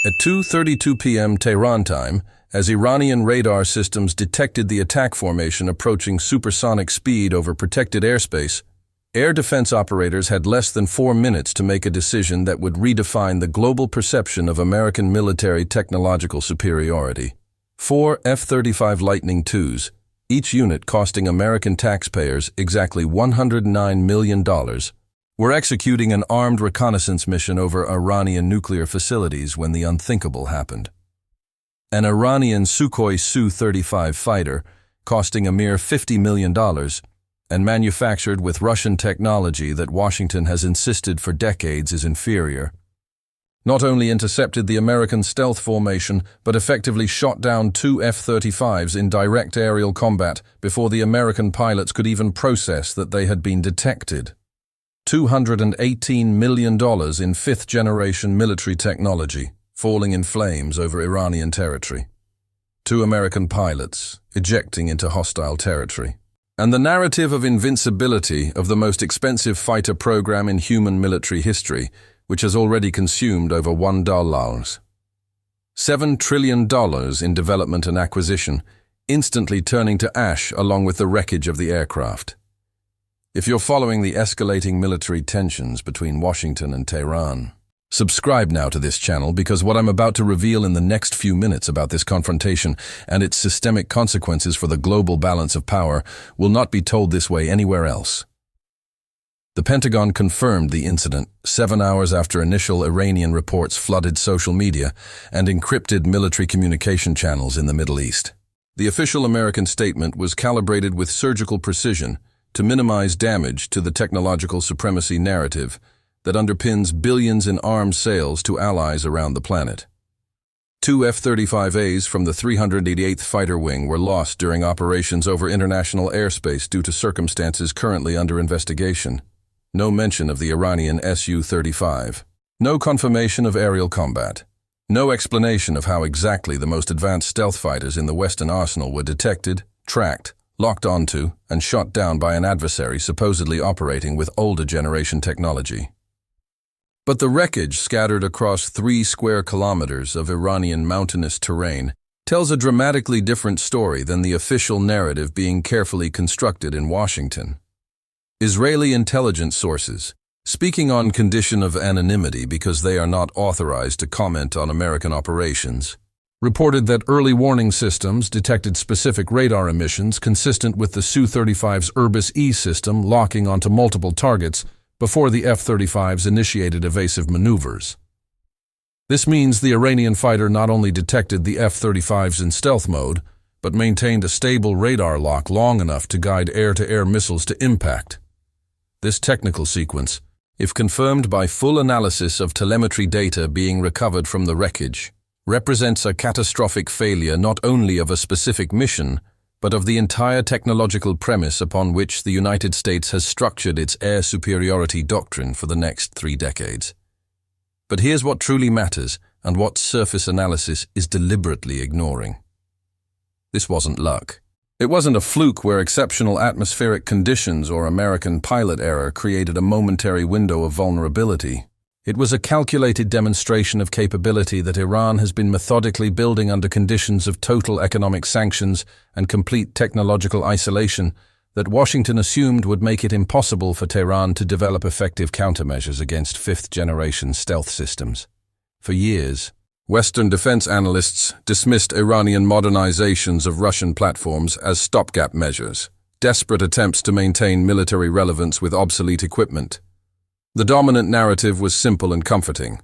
At 2:32 p.m. Tehran time, as Iranian radar systems detected the attack formation approaching supersonic speed over protected airspace, air defense operators had less than 4 minutes to make a decision that would redefine the global perception of American military technological superiority. 4 F-35 Lightning IIs, each unit costing American taxpayers exactly $109 million, were executing an armed reconnaissance mission over Iranian nuclear facilities when the unthinkable happened. An Iranian Sukhoi Su-35 fighter, costing a mere $50 million, and manufactured with Russian technology that Washington has insisted for decades is inferior, not only intercepted the American stealth formation, but effectively shot down 2 F-35s in direct aerial combat before the American pilots could even process that they had been detected. $218 million in fifth-generation military technology, falling in flames over Iranian territory. 2 American pilots ejecting into hostile territory. And the narrative of invincibility of the most expensive fighter program in human military history, which has already consumed over $1 billion. $7 trillion in development and acquisition, instantly turning to ash along with the wreckage of the aircraft. If you're following the escalating military tensions between Washington and Tehran, subscribe now to this channel, because what I'm about to reveal in the next few minutes about this confrontation and its systemic consequences for the global balance of power will not be told this way anywhere else. The Pentagon confirmed the incident 7 hours after initial Iranian reports flooded social media and encrypted military communication channels in the Middle East. The official American statement was calibrated with surgical precision to minimize damage to the technological supremacy narrative that underpins billions in arms sales to allies around the planet. 2 F-35As from the 388th Fighter Wing were lost during operations over international airspace due to circumstances currently under investigation. No mention of the Iranian Su-35. No confirmation of aerial combat. No explanation of how exactly the most advanced stealth fighters in the Western arsenal were detected, tracked, locked onto, and shot down by an adversary supposedly operating with older generation technology. But the wreckage scattered across 3 square kilometers of Iranian mountainous terrain tells a dramatically different story than the official narrative being carefully constructed in Washington. Israeli intelligence sources, speaking on condition of anonymity because they are not authorized to comment on American operations, reported that early warning systems detected specific radar emissions consistent with the Su-35's Irbis-E system locking onto multiple targets before the F-35s initiated evasive maneuvers. This means the Iranian fighter not only detected the F-35s in stealth mode, but maintained a stable radar lock long enough to guide air-to-air missiles to impact. This technical sequence, if confirmed by full analysis of telemetry data being recovered from the wreckage, represents a catastrophic failure not only of a specific mission, but of the entire technological premise upon which the United States has structured its air superiority doctrine for the next 3 decades. But here's what truly matters and what surface analysis is deliberately ignoring. This wasn't luck. It wasn't a fluke where exceptional atmospheric conditions or American pilot error created a momentary window of vulnerability. It was a calculated demonstration of capability that Iran has been methodically building under conditions of total economic sanctions and complete technological isolation that Washington assumed would make it impossible for Tehran to develop effective countermeasures against fifth-generation stealth systems. For years, Western defense analysts dismissed Iranian modernizations of Russian platforms as stopgap measures, desperate attempts to maintain military relevance with obsolete equipment. The dominant narrative was simple and comforting.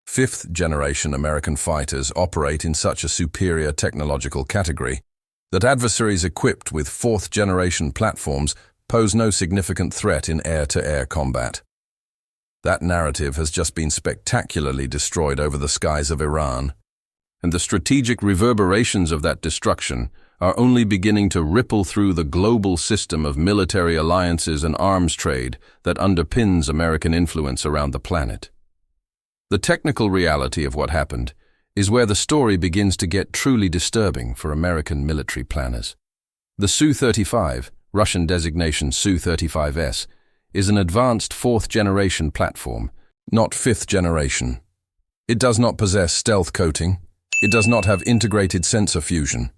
Fifth-generation American fighters operate in such a superior technological category that adversaries equipped with fourth-generation platforms pose no significant threat in air-to-air combat. That narrative has just been spectacularly destroyed over the skies of Iran, and the strategic reverberations of that destruction are only beginning to ripple through the global system of military alliances and arms trade that underpins American influence around the planet. The technical reality of what happened is where the story begins to get truly disturbing for American military planners. The Su-35, Russian designation Su-35S, is an advanced fourth-generation platform, not fifth-generation. It does not possess stealth coating. It does not have integrated sensor fusion.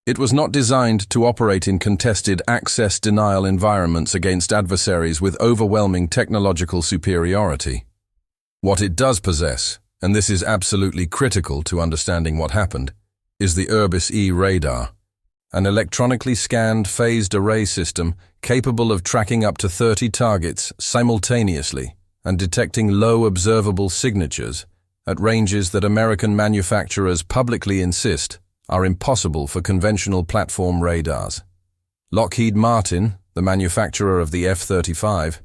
It was not designed to operate in contested access denial environments against adversaries with overwhelming technological superiority. What it does possess, and this is absolutely critical to understanding what happened, is the Irbis-E radar, an electronically scanned phased array system capable of tracking up to 30 targets simultaneously and detecting low observable signatures at ranges that American manufacturers publicly insist are impossible for conventional platform radars. Lockheed Martin, the manufacturer of the F-35,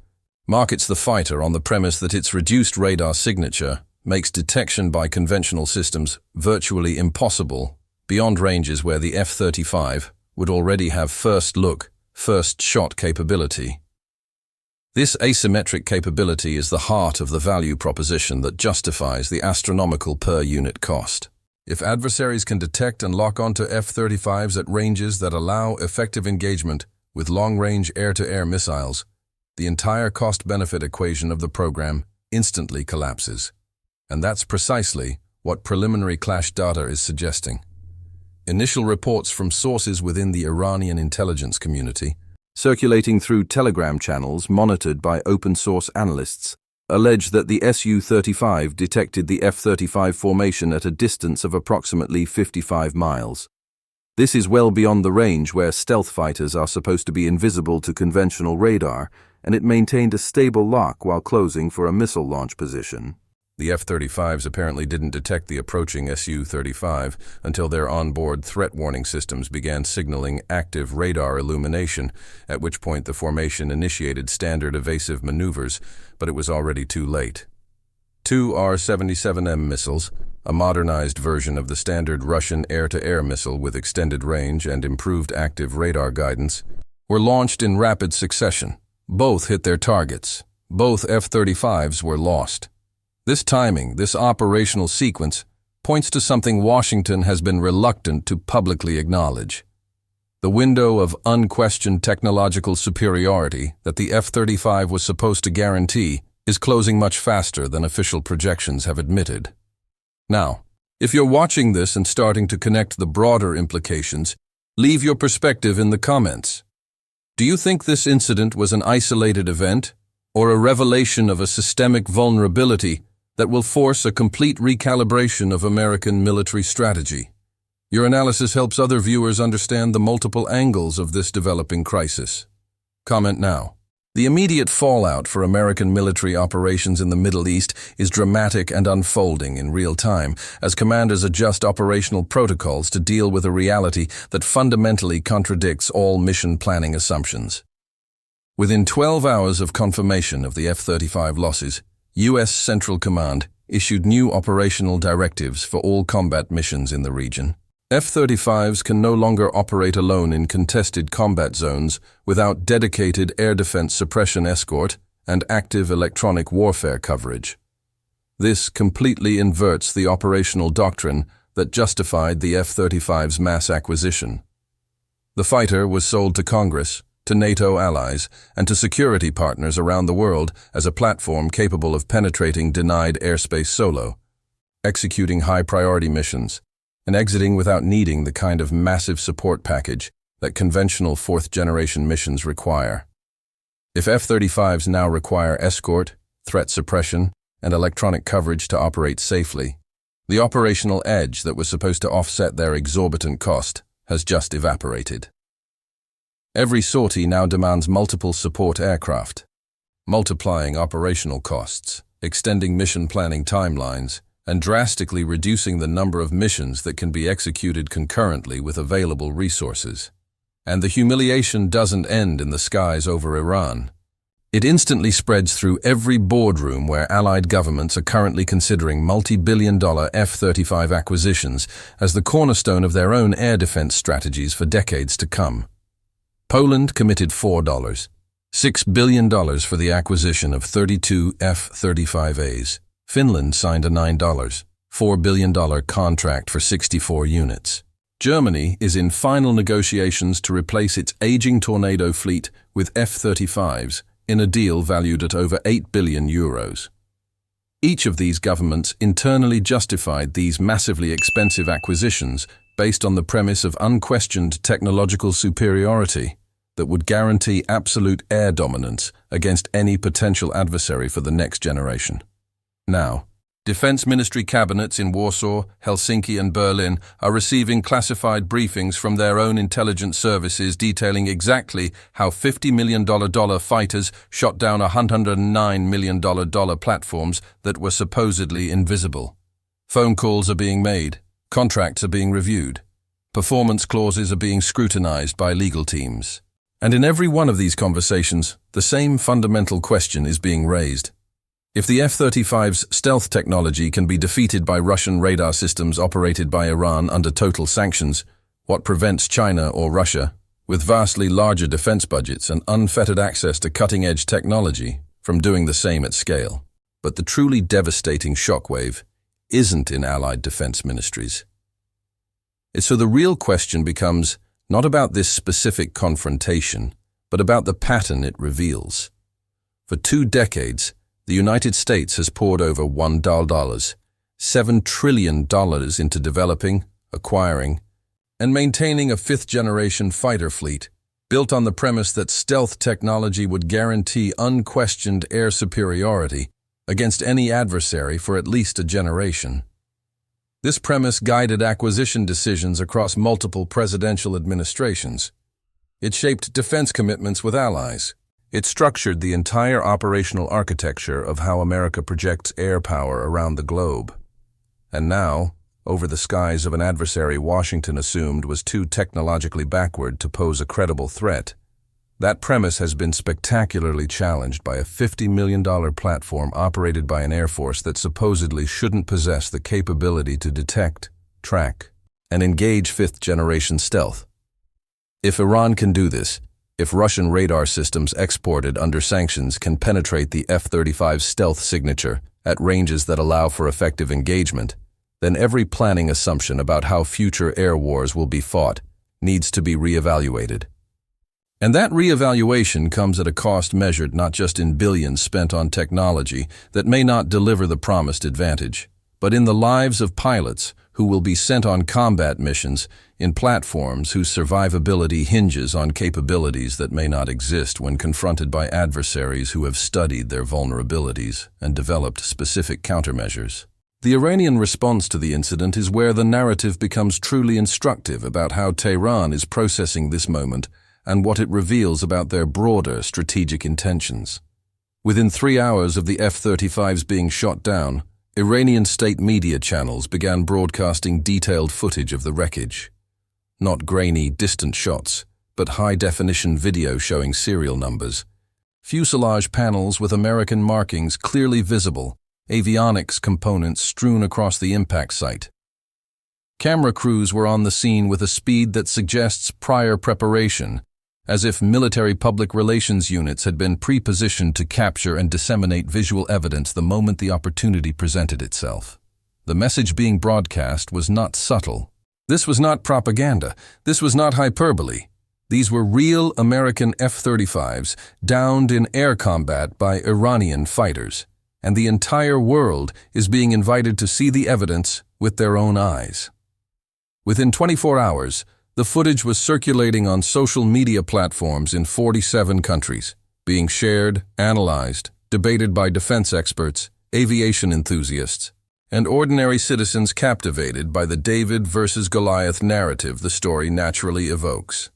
markets the fighter on the premise that its reduced radar signature makes detection by conventional systems virtually impossible beyond ranges where the F-35 would already have first-look, first-shot capability. This asymmetric capability is the heart of the value proposition that justifies the astronomical per-unit cost. If adversaries can detect and lock onto F-35s at ranges that allow effective engagement with long-range air-to-air missiles, the entire cost-benefit equation of the program instantly collapses. And that's precisely what preliminary clash data is suggesting. Initial reports from sources within the Iranian intelligence community, circulating through Telegram channels monitored by open-source analysts, allege that the Su-35 detected the F-35 formation at a distance of approximately 55 miles. This is well beyond the range where stealth fighters are supposed to be invisible to conventional radar, and it maintained a stable lock while closing for a missile launch position. The F-35s apparently didn't detect the approaching Su-35 until their onboard threat warning systems began signaling active radar illumination, at which point the formation initiated standard evasive maneuvers, but it was already too late. Two R-77M missiles, a modernized version of the standard Russian air-to-air missile with extended range and improved active radar guidance, were launched in rapid succession. Both hit their targets. Both F-35s were lost. This timing, this operational sequence, points to something Washington has been reluctant to publicly acknowledge. The window of unquestioned technological superiority that the F-35 was supposed to guarantee is closing much faster than official projections have admitted. Now, if you're watching this and starting to connect the broader implications, leave your perspective in the comments. Do you think this incident was an isolated event, or a revelation of a systemic vulnerability that will force a complete recalibration of American military strategy? Your analysis helps other viewers understand the multiple angles of this developing crisis. Comment now. The immediate fallout for American military operations in the Middle East is dramatic and unfolding in real time as commanders adjust operational protocols to deal with a reality that fundamentally contradicts all mission planning assumptions. Within 12 hours of confirmation of the F-35 losses, U.S. Central Command issued new operational directives for all combat missions in the region. F-35s can no longer operate alone in contested combat zones without dedicated air defense suppression escort and active electronic warfare coverage. This completely inverts the operational doctrine that justified the F-35's mass acquisition. The fighter was sold to Congress, to NATO allies, and to security partners around the world as a platform capable of penetrating denied airspace solo, executing high-priority missions, and exiting without needing the kind of massive support package that conventional fourth-generation missions require. If F-35s now require escort, threat suppression, and electronic coverage to operate safely, the operational edge that was supposed to offset their exorbitant cost has just evaporated. Every sortie now demands multiple support aircraft, multiplying operational costs, extending mission planning timelines, and drastically reducing the number of missions that can be executed concurrently with available resources. And the humiliation doesn't end in the skies over Iran. It instantly spreads through every boardroom where allied governments are currently considering multi-billion-dollar F-35 acquisitions as the cornerstone of their own air defense strategies for decades to come. Poland committed $6 billion for the acquisition of 32 F-35As. Finland signed a $4 billion contract for 64 units. Germany is in final negotiations to replace its aging Tornado fleet with F-35s in a deal valued at over €8 billion. Each of these governments internally justified these massively expensive acquisitions based on the premise of unquestioned technological superiority that would guarantee absolute air dominance against any potential adversary for the next generation. Now, Defense Ministry cabinets in Warsaw, Helsinki and Berlin are receiving classified briefings from their own intelligence services detailing exactly how $50 million fighters shot down $109 million platforms that were supposedly invisible. Phone calls are being made, contracts are being reviewed, performance clauses are being scrutinized by legal teams. And in every one of these conversations, the same fundamental question is being raised. If the F-35's stealth technology can be defeated by Russian radar systems operated by Iran under total sanctions, what prevents China or Russia, with vastly larger defense budgets and unfettered access to cutting-edge technology, from doing the same at scale? But the truly devastating shockwave isn't in allied defense ministries. So the real question becomes not about this specific confrontation, but about the pattern it reveals. For 2 decades, the United States has poured over $7 trillion into developing, acquiring, and maintaining a 5th-generation fighter fleet, built on the premise that stealth technology would guarantee unquestioned air superiority against any adversary for at least a generation. This premise guided acquisition decisions across multiple presidential administrations. It shaped defense commitments with allies. It structured the entire operational architecture of how America projects air power around the globe. And now, over the skies of an adversary Washington assumed was too technologically backward to pose a credible threat, that premise has been spectacularly challenged by a $50 million platform operated by an air force that supposedly shouldn't possess the capability to detect, track, and engage 5th-generation stealth. If Iran can do this, if Russian radar systems exported under sanctions can penetrate the F-35 stealth signature at ranges that allow for effective engagement, then every planning assumption about how future air wars will be fought needs to be reevaluated. And that reevaluation comes at a cost measured not just in billions spent on technology that may not deliver the promised advantage, but in the lives of pilots who will be sent on combat missions in platforms whose survivability hinges on capabilities that may not exist when confronted by adversaries who have studied their vulnerabilities and developed specific countermeasures. The Iranian response to the incident is where the narrative becomes truly instructive about how Tehran is processing this moment and what it reveals about their broader strategic intentions. Within 3 hours of the F-35s being shot down, Iranian state media channels began broadcasting detailed footage of the wreckage. Not grainy, distant shots, but high-definition video showing serial numbers. Fuselage panels with American markings clearly visible, avionics components strewn across the impact site. Camera crews were on the scene with a speed that suggests prior preparation, as if military public relations units had been pre-positioned to capture and disseminate visual evidence the moment the opportunity presented itself. The message being broadcast was not subtle. This was not propaganda. This was not hyperbole. These were real American F-35s downed in air combat by Iranian fighters, and the entire world is being invited to see the evidence with their own eyes. Within 24 hours, the footage was circulating on social media platforms in 47 countries, being shared, analyzed, debated by defense experts, aviation enthusiasts, and ordinary citizens captivated by the David versus Goliath narrative the story naturally evokes.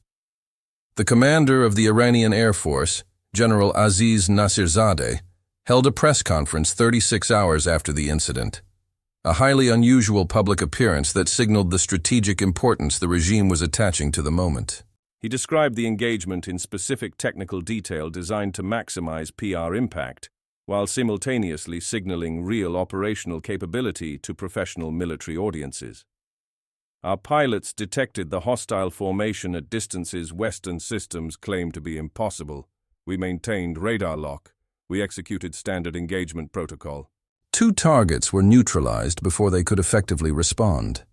The commander of the Iranian Air Force, General Aziz Nasirzadeh, held a press conference 36 hours after the incident, a highly unusual public appearance that signaled the strategic importance the regime was attaching to the moment. He described the engagement in specific technical detail designed to maximize PR impact, while simultaneously signaling real operational capability to professional military audiences. Our pilots detected the hostile formation at distances Western systems claimed to be impossible. We maintained radar lock. We executed standard engagement protocol. 2 targets were neutralized before they could effectively respond.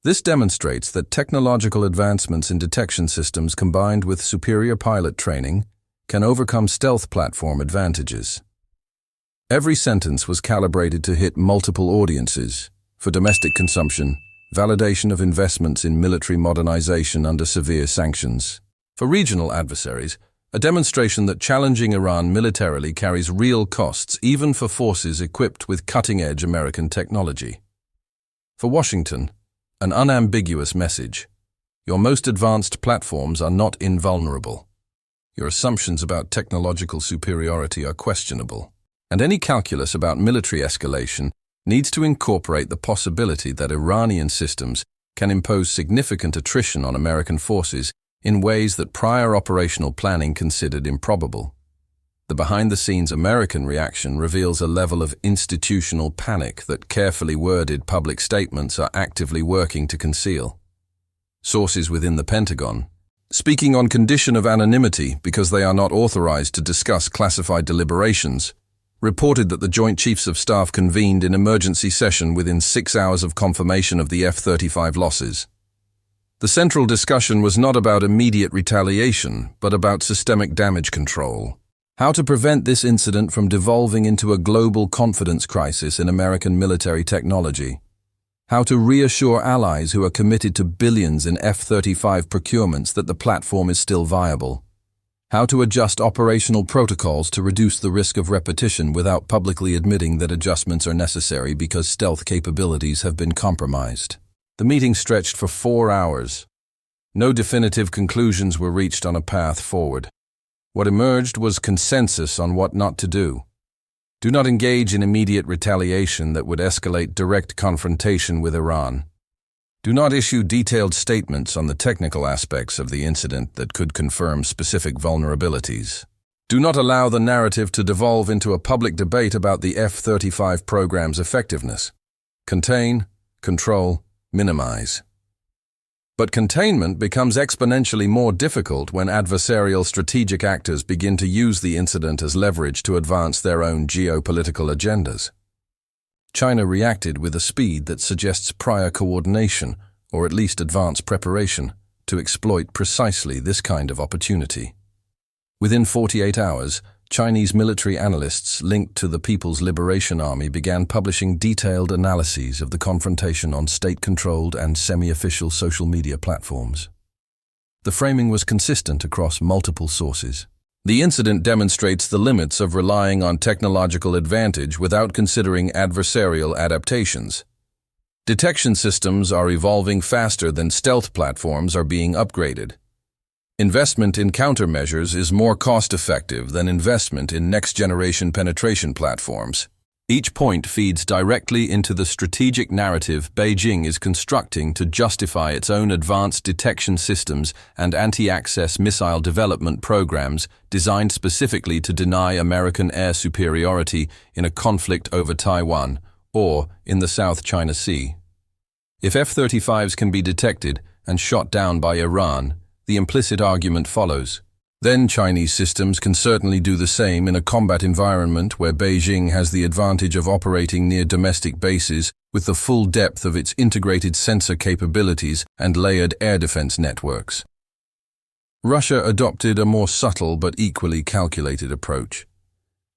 This demonstrates that technological advancements in detection systems combined with superior pilot training can overcome stealth platform advantages. Every sentence was calibrated to hit multiple audiences: for domestic consumption, validation of investments in military modernization under severe sanctions; for regional adversaries, a demonstration that challenging Iran militarily carries real costs even for forces equipped with cutting-edge American technology; for Washington, an unambiguous message: your most advanced platforms are not invulnerable. Your assumptions about technological superiority are questionable, and any calculus about military escalation needs to incorporate the possibility that Iranian systems can impose significant attrition on American forces in ways that prior operational planning considered improbable. The behind-the-scenes American reaction reveals a level of institutional panic that carefully worded public statements are actively working to conceal. Sources within the Pentagon, speaking on condition of anonymity because they are not authorized to discuss classified deliberations, reported that the Joint Chiefs of Staff convened in emergency session within 6 hours of confirmation of the F-35 losses. The central discussion was not about immediate retaliation, but about systemic damage control. How to prevent this incident from devolving into a global confidence crisis in American military technology. How to reassure allies who are committed to billions in F-35 procurements that the platform is still viable. How to adjust operational protocols to reduce the risk of repetition without publicly admitting that adjustments are necessary because stealth capabilities have been compromised. The meeting stretched for 4 hours. No definitive conclusions were reached on a path forward. What emerged was consensus on what not to do. Do not engage in immediate retaliation that would escalate direct confrontation with Iran. Do not issue detailed statements on the technical aspects of the incident that could confirm specific vulnerabilities. Do not allow the narrative to devolve into a public debate about the F-35 program's effectiveness. Contain, control, minimize. But containment becomes exponentially more difficult when adversarial strategic actors begin to use the incident as leverage to advance their own geopolitical agendas. China reacted with a speed that suggests prior coordination, or at least advanced preparation, to exploit precisely this kind of opportunity. Within 48 hours, Chinese military analysts linked to the People's Liberation Army began publishing detailed analyses of the confrontation on state-controlled and semi-official social media platforms. The framing was consistent across multiple sources. The incident demonstrates the limits of relying on technological advantage without considering adversarial adaptations. Detection systems are evolving faster than stealth platforms are being upgraded. Investment in countermeasures is more cost-effective than investment in next-generation penetration platforms. Each point feeds directly into the strategic narrative Beijing is constructing to justify its own advanced detection systems and anti-access missile development programs designed specifically to deny American air superiority in a conflict over Taiwan or in the South China Sea. If F-35s can be detected and shot down by Iran, the implicit argument follows. Then Chinese systems can certainly do the same in a combat environment where Beijing has the advantage of operating near domestic bases with the full depth of its integrated sensor capabilities and layered air defense networks. Russia adopted a more subtle but equally calculated approach.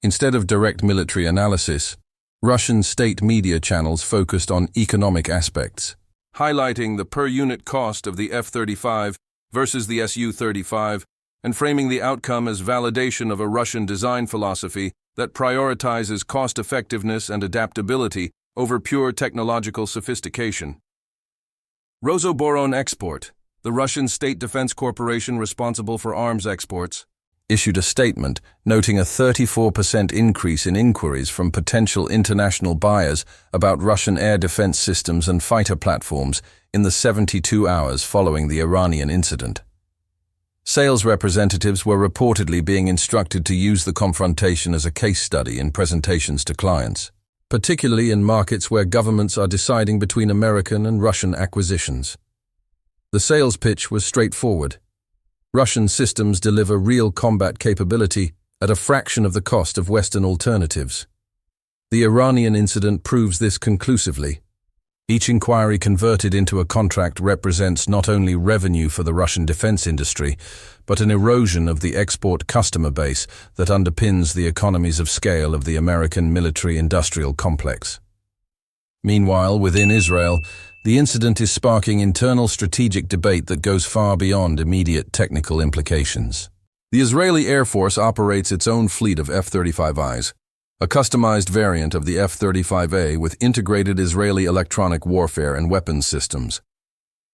Instead of direct military analysis, Russian state media channels focused on economic aspects, highlighting the per-unit cost of the F-35 versus the Su-35, and framing the outcome as validation of a Russian design philosophy that prioritizes cost-effectiveness and adaptability over pure technological sophistication. Rosoboron Export, the Russian state defense corporation responsible for arms exports, issued a statement noting a 34% increase in inquiries from potential international buyers about Russian air defense systems and fighter platforms in the 72 hours following the Iranian incident. Sales representatives were reportedly being instructed to use the confrontation as a case study in presentations to clients, particularly in markets where governments are deciding between American and Russian acquisitions. The sales pitch was straightforward. Russian systems deliver real combat capability at a fraction of the cost of Western alternatives. The Iranian incident proves this conclusively. Each inquiry converted into a contract represents not only revenue for the Russian defense industry, but an erosion of the export customer base that underpins the economies of scale of the American military-industrial complex. Meanwhile, within Israel, the incident is sparking internal strategic debate that goes far beyond immediate technical implications. The Israeli Air Force operates its own fleet of F-35Is, a customized variant of the F-35A with integrated Israeli electronic warfare and weapons systems.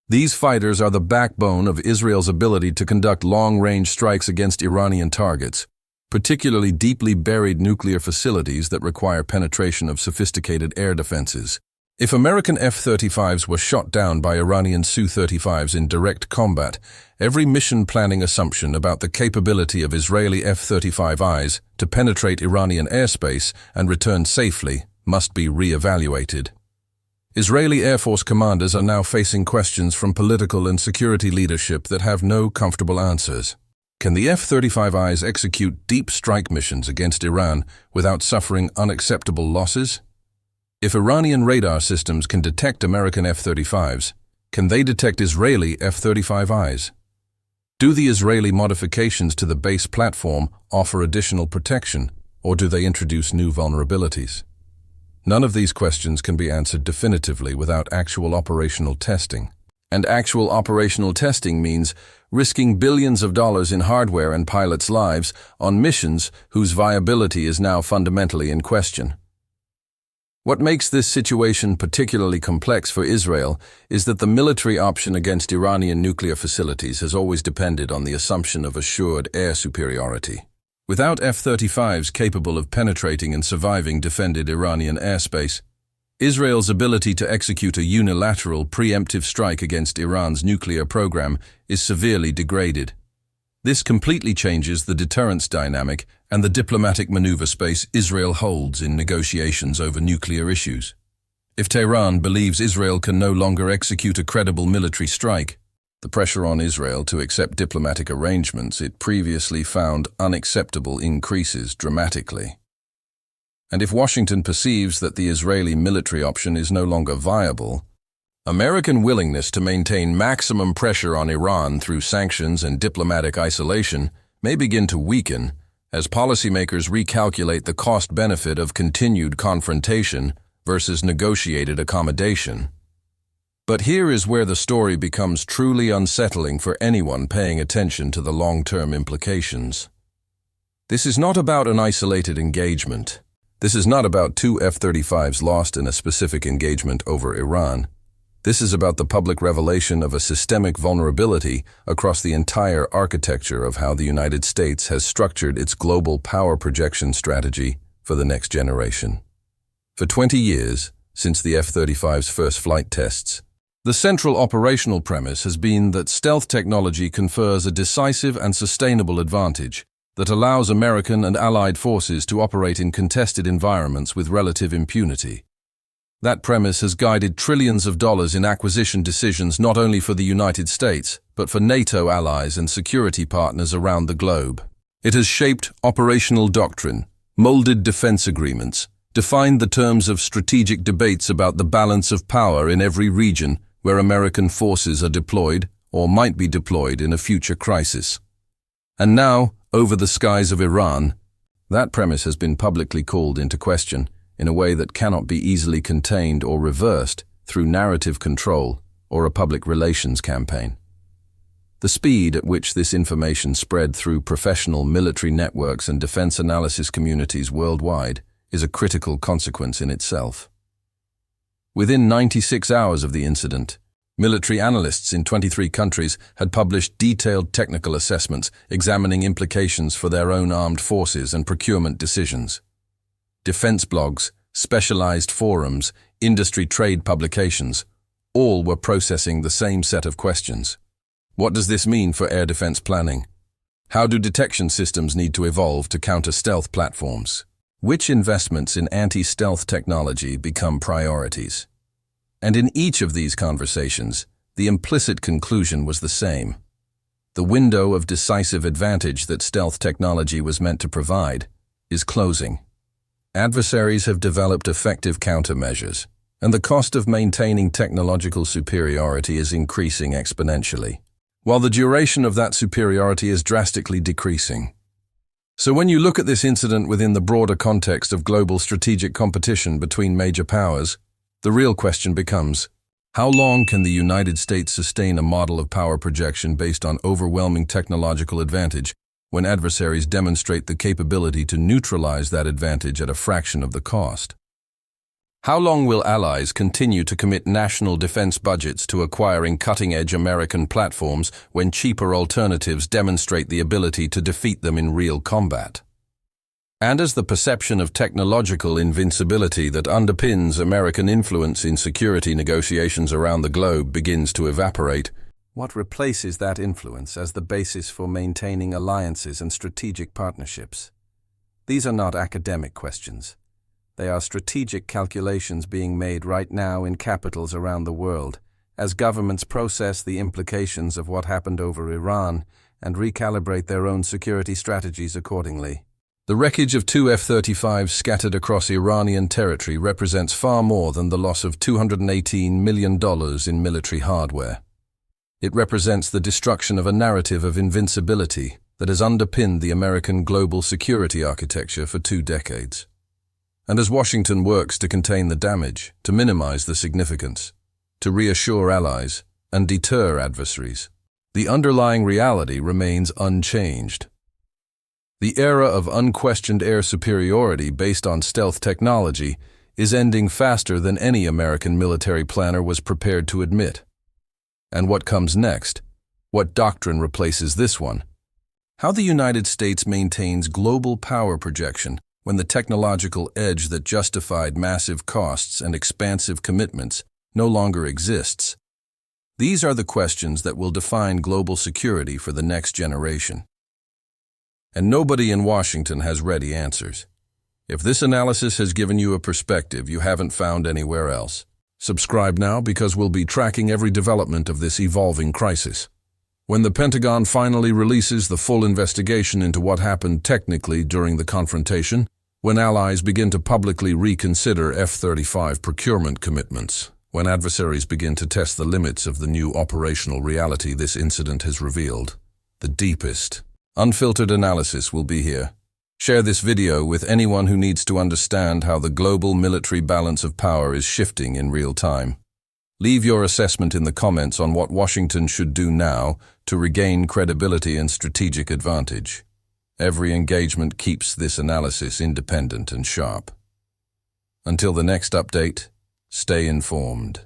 These fighters are the backbone of Israel's ability to conduct long-range strikes against Iranian targets, particularly deeply buried nuclear facilities that require penetration of sophisticated air defenses. If American F-35s were shot down by Iranian Su-35s in direct combat, every mission planning assumption about the capability of Israeli F-35Is to penetrate Iranian airspace and return safely must be re-evaluated. Israeli Air Force commanders are now facing questions from political and security leadership that have no comfortable answers. Can the F-35Is execute deep strike missions against Iran without suffering unacceptable losses? If Iranian radar systems can detect American F-35s, can they detect Israeli F-35Is? Do the Israeli modifications to the base platform offer additional protection, or do they introduce new vulnerabilities? None of these questions can be answered definitively without actual operational testing. And actual operational testing means risking billions of dollars in hardware and pilots' lives on missions whose viability is now fundamentally in question. What makes this situation particularly complex for Israel is that the military option against Iranian nuclear facilities has always depended on the assumption of assured air superiority. Without F-35s capable of penetrating and surviving defended Iranian airspace, Israel's ability to execute a unilateral preemptive strike against Iran's nuclear program is severely degraded. This completely changes the deterrence dynamic and the diplomatic maneuver space Israel holds in negotiations over nuclear issues. If Tehran believes Israel can no longer execute a credible military strike, the pressure on Israel to accept diplomatic arrangements it previously found unacceptable increases dramatically. And if Washington perceives that the Israeli military option is no longer viable, American willingness to maintain maximum pressure on Iran through sanctions and diplomatic isolation may begin to weaken as policymakers recalculate the cost-benefit of continued confrontation versus negotiated accommodation. But here is where the story becomes truly unsettling for anyone paying attention to the long-term implications. This is not about an isolated engagement. This is not about two F-35s lost in a specific engagement over Iran. This is about the public revelation of a systemic vulnerability across the entire architecture of how the United States has structured its global power projection strategy for the next generation. For 20 years, since the F-35's first flight tests, the central operational premise has been that stealth technology confers a decisive and sustainable advantage that allows American and allied forces to operate in contested environments with relative impunity. That premise has guided trillions of dollars in acquisition decisions not only for the United States, but for NATO allies and security partners around the globe. It has shaped operational doctrine, molded defense agreements, defined the terms of strategic debates about the balance of power in every region where American forces are deployed or might be deployed in a future crisis. And now, over the skies of Iran, that premise has been publicly called into question in a way that cannot be easily contained or reversed through narrative control or a public relations campaign. The speed at which this information spread through professional military networks and defense analysis communities worldwide is a critical consequence in itself. Within 96 hours of the incident, military analysts in 23 countries had published detailed technical assessments examining implications for their own armed forces and procurement decisions. Defense blogs, specialized forums, industry trade publications, all were processing the same set of questions. What does this mean for air defense planning? How do detection systems need to evolve to counter stealth platforms? Which investments in anti-stealth technology become priorities? And in each of these conversations, the implicit conclusion was the same. The window of decisive advantage that stealth technology was meant to provide is closing. Adversaries have developed effective countermeasures, and the cost of maintaining technological superiority is increasing exponentially. while the duration of that superiority is drastically decreasing. So when you look at this incident within the broader context of global strategic competition between major powers, the real question becomes, how long can the United States sustain a model of power projection based on overwhelming technological advantage when adversaries demonstrate the capability to neutralize that advantage at a fraction of the cost? How long will allies continue to commit national defense budgets to acquiring cutting-edge American platforms when cheaper alternatives demonstrate the ability to defeat them in real combat? And as the perception of technological invincibility that underpins American influence in security negotiations around the globe begins to evaporate, what replaces that influence as the basis for maintaining alliances and strategic partnerships? These are not academic questions. They are strategic calculations being made right now in capitals around the world, as governments process the implications of what happened over Iran and recalibrate their own security strategies accordingly. The wreckage of 2 F-35s scattered across Iranian territory represents far more than the loss of $218 million in military hardware. It represents the destruction of a narrative of invincibility that has underpinned the American global security architecture for 2 decades. And as Washington works to contain the damage, to minimize the significance, to reassure allies, and deter adversaries, the underlying reality remains unchanged. The era of unquestioned air superiority based on stealth technology is ending faster than any American military planner was prepared to admit. And what comes next? What doctrine replaces this one? How the United States maintains global power projection when the technological edge that justified massive costs and expansive commitments no longer exists? These are the questions that will define global security for the next generation. And nobody in Washington has ready answers. If this analysis has given you a perspective you haven't found anywhere else, subscribe now because we'll be tracking every development of this evolving crisis. When the Pentagon finally releases the full investigation into what happened technically during the confrontation, when allies begin to publicly reconsider F-35 procurement commitments, when adversaries begin to test the limits of the new operational reality this incident has revealed, the deepest, unfiltered analysis will be here. Share this video with anyone who needs to understand how the global military balance of power is shifting in real time. Leave your assessment in the comments on what Washington should do now to regain credibility and strategic advantage. Every engagement keeps this analysis independent and sharp. Until the next update, stay informed.